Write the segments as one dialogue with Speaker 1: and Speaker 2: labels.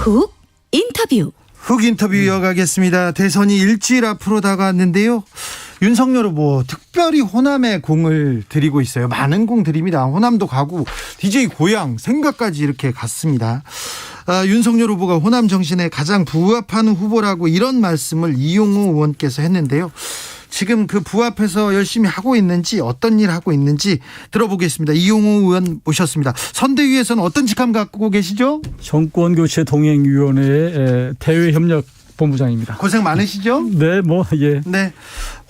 Speaker 1: 훅 인터뷰.
Speaker 2: 훅 인터뷰 이어가겠습니다. 대선이 일주일 앞으로 다가왔는데요. 윤석열 후보 특별히 호남에 공을 들이고 있어요. 많은 공 들입니다. 호남도 가고 DJ 고향 생각까지 이렇게 갔습니다. 윤석열 후보가 호남 정신에 가장 부합하는 후보라고 이런 말씀을 이용호 의원께서 했는데요. 지금 그 부합해서 열심히 하고 있는지 어떤 일 하고 있는지 들어보겠습니다. 이용호 의원 모셨습니다. 선대위에서는 어떤 직함 갖고 계시죠?
Speaker 3: 정권교체 동행위원회의 대외협력본부장입니다.
Speaker 2: 고생 많으시죠?
Speaker 3: 네, 예.
Speaker 2: 네.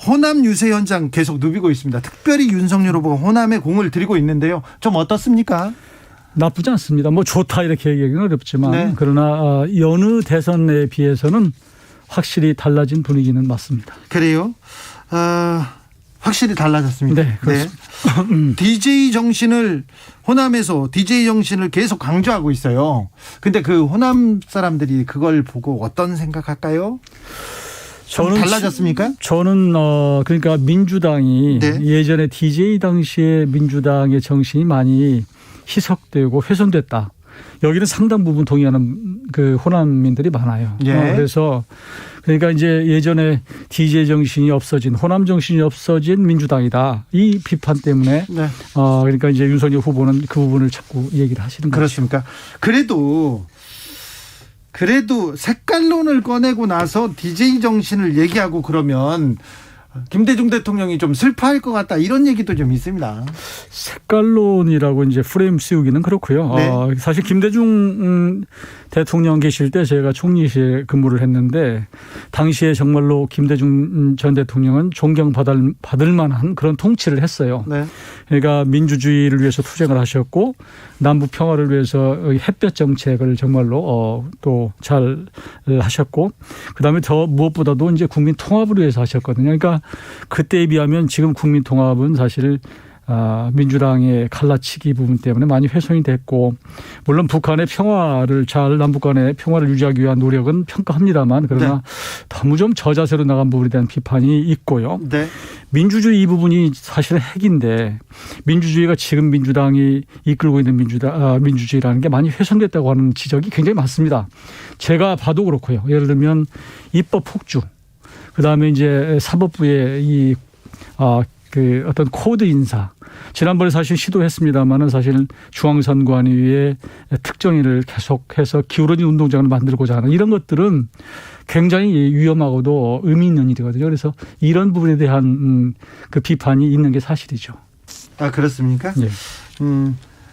Speaker 2: 호남 유세 현장 계속 누비고 있습니다. 특별히 윤석열 후보가 호남에 공을 들이고 있는데요. 좀 어떻습니까?
Speaker 3: 나쁘지 않습니다. 좋다 이렇게 얘기하기는 어렵지만
Speaker 2: 네.
Speaker 3: 그러나 여느 대선에 비해서는 확실히 달라진 분위기는 맞습니다.
Speaker 2: 그래요? 확실히 달라졌습니다.
Speaker 3: 네, 그렇습니다.
Speaker 2: 네. DJ 정신을 호남에서 DJ 정신을 계속 강조하고 있어요. 근데 그 호남 사람들이 그걸 보고 어떤 생각할까요? 좀 달라졌습니까?
Speaker 3: 저는 그러니까 민주당이
Speaker 2: 네.
Speaker 3: 예전에 DJ 당시에 민주당의 정신이 많이 희석되고 훼손됐다. 여기는 상당 부분 동의하는 그 호남민들이 많아요.
Speaker 2: 예.
Speaker 3: 그래서 그러니까 이제 예전에 DJ 정신이 없어진 호남 정신이 없어진 민주당이다. 이 비판 때문에
Speaker 2: 네.
Speaker 3: 그러니까 이제 윤석열 후보는 그 부분을 자꾸 얘기를 하시는 거죠.
Speaker 2: 그렇습니까? 그래도 색깔론을 꺼내고 나서 DJ 정신을 얘기하고 그러면 김대중 대통령이 좀 슬퍼할 것 같다 이런 얘기도 좀 있습니다.
Speaker 3: 색깔론이라고 이제 프레임 씌우기는 그렇고요.
Speaker 2: 네.
Speaker 3: 사실 김대중 대통령 계실 때 제가 총리실에 근무를 했는데 당시에 정말로 김대중 전 대통령은 존경받을 만한 그런 통치를 했어요.
Speaker 2: 네.
Speaker 3: 그러니까 민주주의를 위해서 투쟁을 하셨고 남북 평화를 위해서 햇볕 정책을 정말로 또 잘 하셨고 그다음에 더 무엇보다도 이제 국민 통합을 위해서 하셨거든요. 그러니까 그때에 비하면 지금 국민 통합은 사실 민주당의 갈라치기 부분 때문에 많이 훼손이 됐고 물론 북한의 남북 간의 평화를 유지하기 위한 노력은 평가합니다만 그러나
Speaker 2: 네.
Speaker 3: 너무 좀 저자세로 나간 부분에 대한 비판이 있고요.
Speaker 2: 네.
Speaker 3: 민주주의 이 부분이 사실은 핵인데 민주주의가 지금 민주당이 이끌고 있는 민주주의라는 게 많이 훼손됐다고 하는 지적이 굉장히 많습니다. 제가 봐도 그렇고요. 예를 들면 입법 폭주, 그다음에 이제 사법부의 그 어떤 코드 인사. 지난번에 사실 시도했습니다만은 사실 중앙선관위의 특정인을 계속해서 기울어진 운동장을 만들고자 하는 이런 것들은 굉장히 위험하고도 의미 있는 일이거든요. 그래서 이런 부분에 대한 그 비판이 있는 게 사실이죠.
Speaker 2: 그렇습니까?
Speaker 3: 예.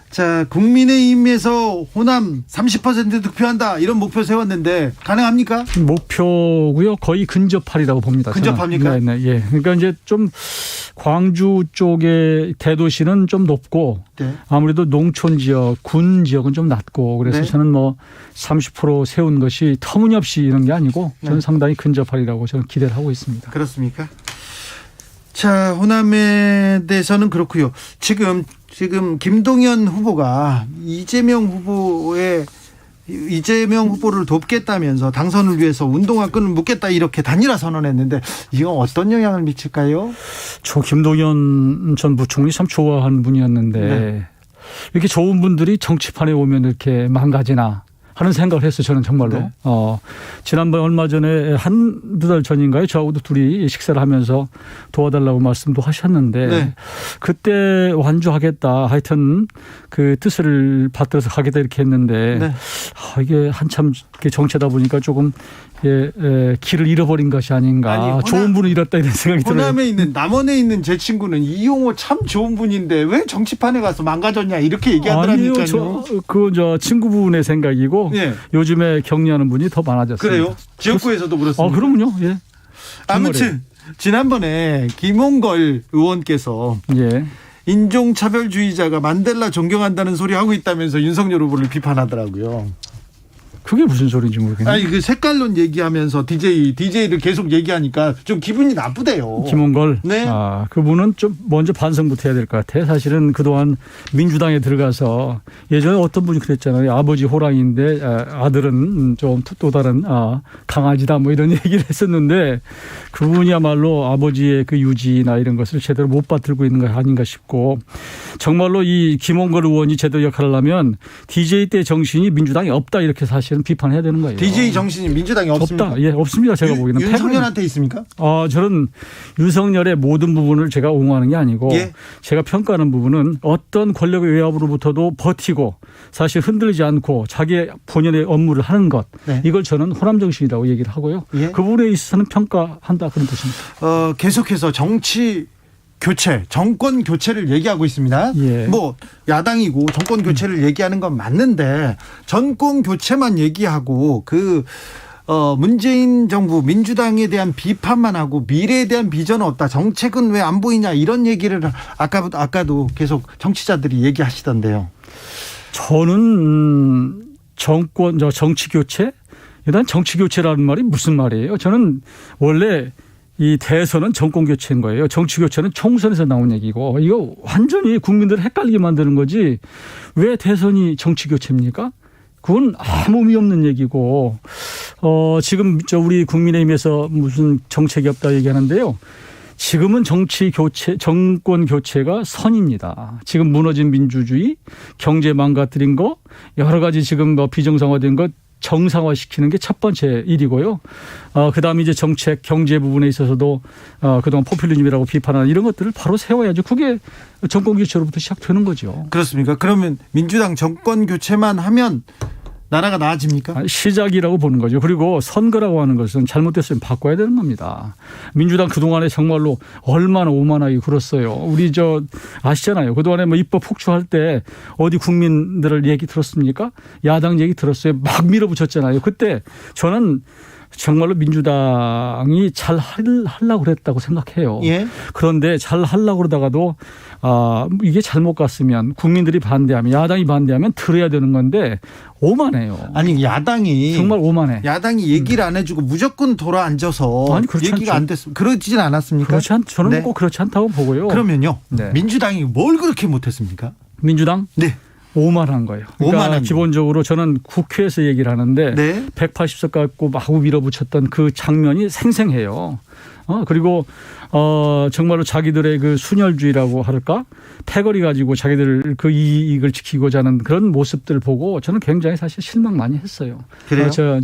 Speaker 2: 자, 국민의힘에서 호남 30% 득표한다 이런 목표 세웠는데 가능합니까?
Speaker 3: 목표고요. 거의 근접하리라고 봅니다.
Speaker 2: 근접합니까?
Speaker 3: 네. 예. 그러니까 이제 좀 광주 쪽의 대도시는 좀 높고
Speaker 2: 네.
Speaker 3: 아무래도 농촌 지역, 군 지역은 좀 낮고 그래서
Speaker 2: 네.
Speaker 3: 저는 30% 세운 것이 터무니없이 이런 게 아니고 저는
Speaker 2: 네.
Speaker 3: 상당히 근접하리라고 저는 기대를 하고 있습니다.
Speaker 2: 그렇습니까? 자, 호남에 대해서는 그렇고요. 지금 김동연 후보가 이재명 후보를 돕겠다면서 당선을 위해서 운동화 끈을 묶겠다 이렇게 단일화 선언했는데 이건 어떤 영향을 미칠까요?
Speaker 3: 저 김동연 전 부총리 참 좋아하는 분이었는데
Speaker 2: 네.
Speaker 3: 이렇게 좋은 분들이 정치판에 오면 이렇게 망가지나 하는 생각을 했어요. 저는 정말로.
Speaker 2: 네.
Speaker 3: 지난번 얼마 전에 한두 달 전인가요? 저하고도 둘이 식사를 하면서 도와달라고 말씀도 하셨는데
Speaker 2: 네.
Speaker 3: 그때 완주하겠다. 하여튼 그 뜻을 받들어서 가겠다 이렇게 했는데
Speaker 2: 네.
Speaker 3: 이게 한참 정치다 보니까 조금 길을 잃어버린 것이 아닌가. 좋은 분을 잃었다 이런 생각이 들어요.
Speaker 2: 호남에 있는 남원에 있는 제 친구는 이용호 참 좋은 분인데 왜 정치판에 가서 망가졌냐 이렇게 얘기하더라니까요.
Speaker 3: 저 친구분의 생각이고
Speaker 2: 예.
Speaker 3: 요즘에 격려하는 분이 더 많아졌어요.
Speaker 2: 그래요? 지역구에서도 그렇습니다.
Speaker 3: 그럼요. 예.
Speaker 2: 아무튼 지난번에 김홍걸 의원께서
Speaker 3: 예.
Speaker 2: 인종차별주의자가 만델라 존경한다는 소리 하고 있다면서 윤석열 후보를 비판하더라고요.
Speaker 3: 그게 무슨 소리인지 모르겠네요.
Speaker 2: 아니, 그 색깔론 얘기하면서 DJ를 계속 얘기하니까 좀 기분이 나쁘대요.
Speaker 3: 김홍걸.
Speaker 2: 네.
Speaker 3: 그분은 좀 먼저 반성부터 해야 될 것 같아요. 사실은 그동안 민주당에 들어가서 예전에 어떤 분이 그랬잖아요. 아버지 호랑이인데 아들은 좀 또 다른 강아지다 뭐 이런 얘기를 했었는데 그분이야말로 아버지의 그 유지나 이런 것을 제대로 못 받들고 있는 거 아닌가 싶고 정말로 이 김홍걸 의원이 제대로 역할을 하면 DJ 때 정신이 민주당에 없다 이렇게 사실은 저는 비판해야 되는 거예요.
Speaker 2: DJ 정신이 민주당이 없습니까?
Speaker 3: 없다. 예, 없습니다. 제가 보기에는.
Speaker 2: 윤석열한테 있습니까?
Speaker 3: 저는 윤석열의 모든 부분을 제가 옹호하는 게 아니고
Speaker 2: 예.
Speaker 3: 제가 평가하는 부분은 어떤 권력의 외압으로부터도 버티고 사실 흔들리지 않고 자기의 본연의 업무를 하는 것.
Speaker 2: 네.
Speaker 3: 이걸 저는 호남 정신이라고 얘기를 하고요.
Speaker 2: 예.
Speaker 3: 그 부분에 있어서는 평가한다 그런 뜻입니다.
Speaker 2: 계속해서 정치 교체, 정권 교체를 얘기하고 있습니다.
Speaker 3: 예.
Speaker 2: 뭐 야당이고 정권 교체를 얘기하는 건 맞는데 정권 교체만 얘기하고 문재인 정부 민주당에 대한 비판만 하고 미래에 대한 비전은 없다. 정책은 왜 안 보이냐 이런 얘기를 아까도 계속 정치자들이 얘기하시던데요.
Speaker 3: 저는 정치 교체? 일단 정치 교체라는 말이 무슨 말이에요? 저는 원래 이 대선은 정권 교체인 거예요. 정치 교체는 총선에서 나온 얘기고 이거 완전히 국민들을 헷갈리게 만드는 거지 왜 대선이 정치 교체입니까? 그건 아무 의미 없는 얘기고 지금 우리 국민의힘에서 무슨 정책이 없다 얘기하는데요. 지금은 정권 교체가 선입니다. 지금 무너진 민주주의, 경제 망가뜨린 거, 여러 가지 지금 비정상화된 것 정상화시키는 게 첫 번째 일이고요. 그다음에 이제 정책, 경제 부분에 있어서도 그동안 포퓰리즘이라고 비판하는 이런 것들을 바로 세워야죠. 그게 정권 교체로부터 시작되는 거죠.
Speaker 2: 그렇습니까? 그러면 민주당 정권 교체만 하면 나라가 나아집니까?
Speaker 3: 시작이라고 보는 거죠. 그리고 선거라고 하는 것은 잘못됐으면 바꿔야 되는 겁니다. 민주당 그동안에 정말로 얼마나 오만하게 굴었어요. 우리 아시잖아요. 그동안에 입법 폭주할 때 어디 국민들을 얘기 들었습니까? 야당 얘기 들었어요. 막 밀어붙였잖아요. 그때 저는 정말로 민주당이 잘 하려고 그랬다고 생각해요.
Speaker 2: 예.
Speaker 3: 그런데 잘 하려고 그러다가도 이게 잘못 갔으면 국민들이 반대하면 야당이 반대하면 들어야 되는 건데 오만해요.
Speaker 2: 아니 야당이
Speaker 3: 정말 오만해.
Speaker 2: 야당이 얘기를 안 해주고 무조건 돌아 앉아서
Speaker 3: 아니, 그렇지
Speaker 2: 얘기가
Speaker 3: 않죠.
Speaker 2: 안 됐습니다. 그러지는 않았습니까?
Speaker 3: 저는
Speaker 2: 네.
Speaker 3: 꼭 그렇지 않다고 보고요.
Speaker 2: 그러면요.
Speaker 3: 네.
Speaker 2: 민주당이 뭘 그렇게 못했습니까?
Speaker 3: 민주당
Speaker 2: 네.
Speaker 3: 오만한 거예요. 그러니까
Speaker 2: 오만한
Speaker 3: 기본적으로 저는 국회에서 얘기를 하는데
Speaker 2: 네.
Speaker 3: 180석 갖고 마구 밀어붙였던 그 장면이 생생해요. 그리고 정말로 자기들의 그 순혈주의라고 할까? 패거리 가지고 자기들 그 이익을 지키고자 하는 그런 모습들 보고 저는 굉장히 사실 실망 많이 했어요.
Speaker 2: 그래요?
Speaker 3: 저는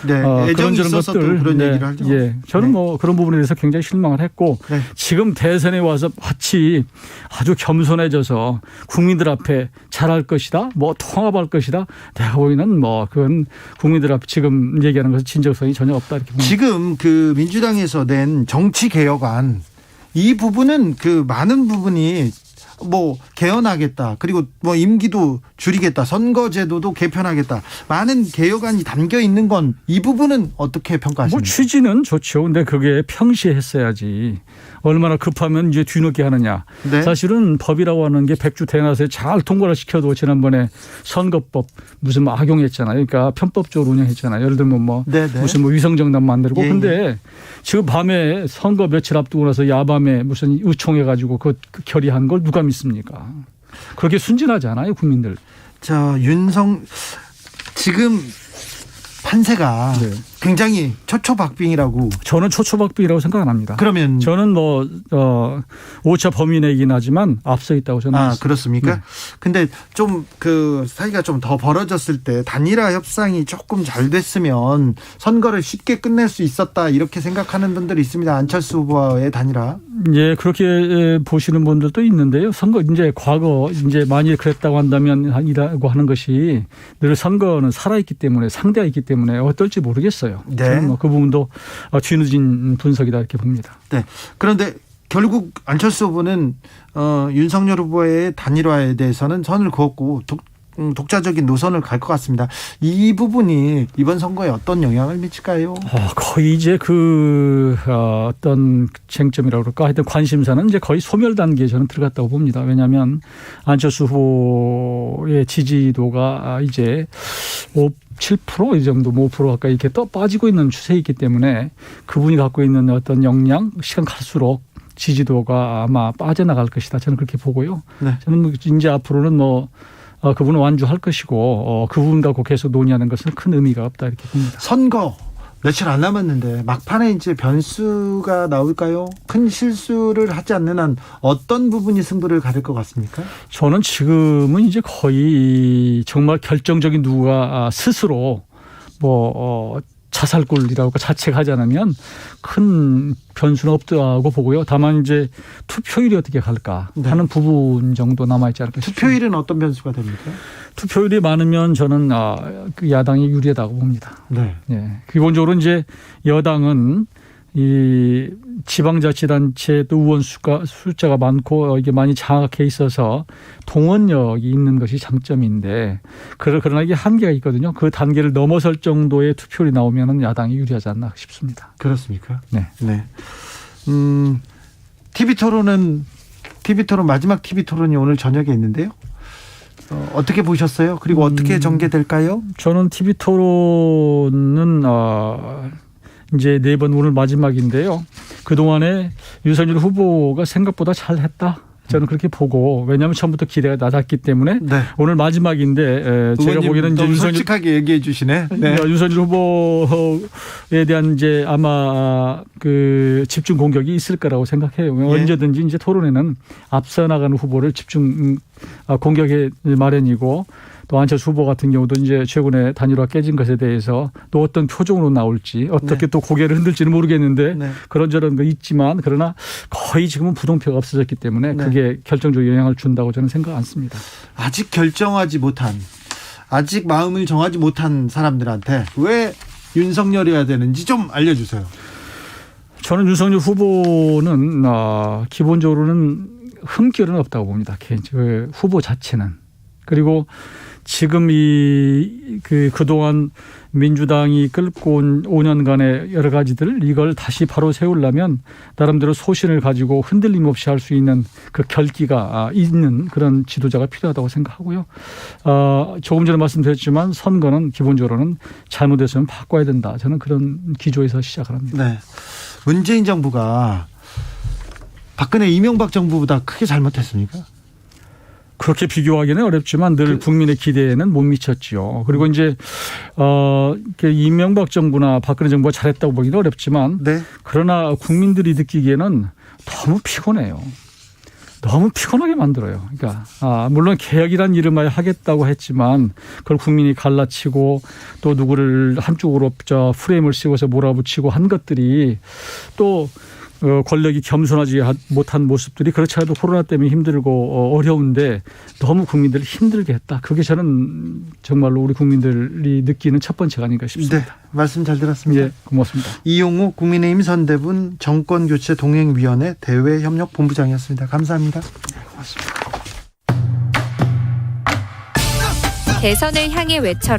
Speaker 2: 네. 애정이 있어서 또 그런 얘기를 하죠.
Speaker 3: 예, 저는
Speaker 2: 네.
Speaker 3: 그런 부분에 대해서 굉장히 실망을 했고
Speaker 2: 네.
Speaker 3: 지금 대선에 와서 마치 아주 겸손해져서 국민들 앞에 잘할 것이다, 통합할 것이다. 내가 보기에는 그건 국민들 앞에 지금 얘기하는 것은 진정성이 전혀 없다 이렇게 봅니다.
Speaker 2: 지금 그 민주당에서 낸 정치 개혁안 이 부분은 많은 부분이 개헌하겠다. 그리고 임기도 줄이겠다. 선거제도도 개편하겠다. 많은 개혁안이 담겨 있는 건 이 부분은 어떻게 평가하십니까?
Speaker 3: 취지는 좋죠. 근데 그게 평시했어야지. 얼마나 급하면 이제 뒤늦게 하느냐.
Speaker 2: 네.
Speaker 3: 사실은 법이라고 하는 게 백주 대낮에 잘 통과를 시켜도 지난번에 선거법 무슨 악용했잖아요. 그러니까 편법적으로 운영했잖아요. 예를 들면
Speaker 2: 네네.
Speaker 3: 무슨 위성정당 만들고.
Speaker 2: 예,
Speaker 3: 근데 지금 밤에 선거 며칠 앞두고 나서 야밤에 무슨 의총해가지고 그 결의한 걸 누가 믿습니까? 그렇게 순진하지 않아요, 국민들.
Speaker 2: 지금 판세가
Speaker 3: 네.
Speaker 2: 굉장히 초초박빙이라고.
Speaker 3: 저는 초초박빙이라고 생각 안 합니다.
Speaker 2: 그러면
Speaker 3: 저는 오차 범위 내긴 하지만 앞서 있다고 저는 믿습니다.
Speaker 2: 그렇습니까?
Speaker 3: 네.
Speaker 2: 근데 좀 사이가 좀 더 벌어졌을 때 단일화 협상이 조금 잘 됐으면 선거를 쉽게 끝낼 수 있었다 이렇게 생각하는 분들이 있습니다. 안철수 후보와의 단일화.
Speaker 3: 예, 그렇게 보시는 분들도 있는데요. 선거 과거 만일 그랬다고 한다면 이라고 하는 것이 늘 선거는 살아있기 때문에 상대가 있기 때문에 어떨지 모르겠어요.
Speaker 2: 네.
Speaker 3: 저는 그 부분도 뒤늦은 분석이다 이렇게 봅니다.
Speaker 2: 네. 그런데 결국 안철수 후보는 윤석열 후보의 단일화에 대해서는 선을 그었고 독자적인 노선을 갈 것 같습니다. 이 부분이 이번 선거에 어떤 영향을 미칠까요?
Speaker 3: 거의 어떤 쟁점이라고 그럴까 하여튼 관심사는 거의 소멸 단계에 저는 들어갔다고 봅니다. 왜냐하면 안철수 후보의 지지도가 이제 7% 이 정도 5% 가까이 이렇게 또 빠지고 있는 추세이기 때문에 그분이 갖고 있는 어떤 역량 시간 갈수록 지지도가 아마 빠져나갈 것이다. 저는 그렇게 보고요.
Speaker 2: 네.
Speaker 3: 저는 이제 앞으로는 그분은 완주할 것이고 그 부분 갖고 계속 논의하는 것은 큰 의미가 없다 이렇게 봅니다.
Speaker 2: 선거 며칠 안 남았는데 막판에 이제 변수가 나올까요? 큰 실수를 하지 않는 한 어떤 부분이 승부를 가릴 것 같습니까?
Speaker 3: 저는 지금은 이제 거의 정말 결정적인 누가 스스로 자살골이라고 자책하지 않으면 큰 변수는 없다고 보고요. 다만 이제 투표율이 어떻게 갈까 하는 부분 정도 남아있지 않을까 싶습니다.
Speaker 2: 투표율은 어떤 변수가 됩니까?
Speaker 3: 투표율이 많으면 저는 그 야당이 유리하다고 봅니다.
Speaker 2: 네.
Speaker 3: 예. 기본적으로 이제 여당은 이 지방자치단체 또 의원 숫자가 많고 이게 많이 장악해 있어서 동원력이 있는 것이 장점인데 그러나 이게 한계가 있거든요. 그 단계를 넘어설 정도의 투표율이 나오면은 야당이 유리하지 않나 싶습니다.
Speaker 2: 그렇습니까?
Speaker 3: 네.
Speaker 2: 네. TV 토론 마지막 TV 토론이 오늘 저녁에 있는데요. 어떻게 보셨어요? 그리고 어떻게 전개될까요?
Speaker 3: 저는 TV 토론은 이제 4번 오늘 마지막인데요. 그동안에 윤석열 후보가 생각보다 잘했다. 저는 그렇게 보고 왜냐하면 처음부터 기대가 낮았기 때문에
Speaker 2: 네.
Speaker 3: 오늘 마지막인데 제가 보기에는 이제
Speaker 2: 솔직하게 얘기해 주시네. 네.
Speaker 3: 윤석열 후보에 대한 이제 아마 그 집중 공격이 있을 거라고 생각해요.
Speaker 2: 예.
Speaker 3: 언제든지 이제 토론에는 앞서 나가는 후보를 집중 공격에 마련이고 또 안철수 후보 같은 경우도 이제 최근에 단일화 깨진 것에 대해서 또 어떤 표정으로 나올지 어떻게 또 고개를 흔들지는 모르겠는데
Speaker 2: 네.
Speaker 3: 그런저런 거 있지만 그러나 거의 지금은 부동표가 없어졌기 때문에
Speaker 2: 네.
Speaker 3: 그게 결정적인 영향을 준다고 저는 생각 않습니다.
Speaker 2: 아직 마음을 정하지 못한 사람들한테 왜 윤석열이어야 되는지 좀 알려주세요.
Speaker 3: 저는 윤석열 후보는 기본적으로는 흠결은 없다고 봅니다. 그 후보 자체는. 그리고 지금 그동안 민주당이 끌고 온 5년간의 여러 가지들 이걸 다시 바로 세우려면 나름대로 소신을 가지고 흔들림 없이 할 수 있는 그 결기가 있는 그런 지도자가 필요하다고 생각하고요. 조금 전에 말씀드렸지만 선거는 기본적으로는 잘못했으면 바꿔야 된다. 저는 그런 기조에서 시작을 합니다.
Speaker 2: 네. 문재인 정부가 박근혜 이명박 정부보다 크게 잘못했습니까?
Speaker 3: 그렇게 비교하기는 어렵지만 늘 국민의 기대에는 못 미쳤지요. 그리고 이제 이명박 정부나 박근혜 정부가 잘했다고 보기는 어렵지만
Speaker 2: 네.
Speaker 3: 그러나 국민들이 느끼기에는 너무 피곤해요. 너무 피곤하게 만들어요. 그러니까 물론 개혁이란 이름하에 하겠다고 했지만 그걸 국민이 갈라치고 또 누구를 한쪽으로 프레임을 씌워서 몰아붙이고 한 것들이 또 권력이 겸손하지 못한 모습들이 그렇지 않아도 코로나 때문에 힘들고 어려운데 너무 국민들을 힘들게 했다. 그게 저는 정말로 우리 국민들이 느끼는 첫 번째가 아닌가 싶습니다.
Speaker 2: 네, 말씀 잘 들었습니다.
Speaker 3: 예, 고맙습니다.
Speaker 2: 이용우 국민의힘 선대분 정권교체 동행위원회 대외협력본부장이었습니다. 감사합니다.
Speaker 1: 대선을 향해 외쳐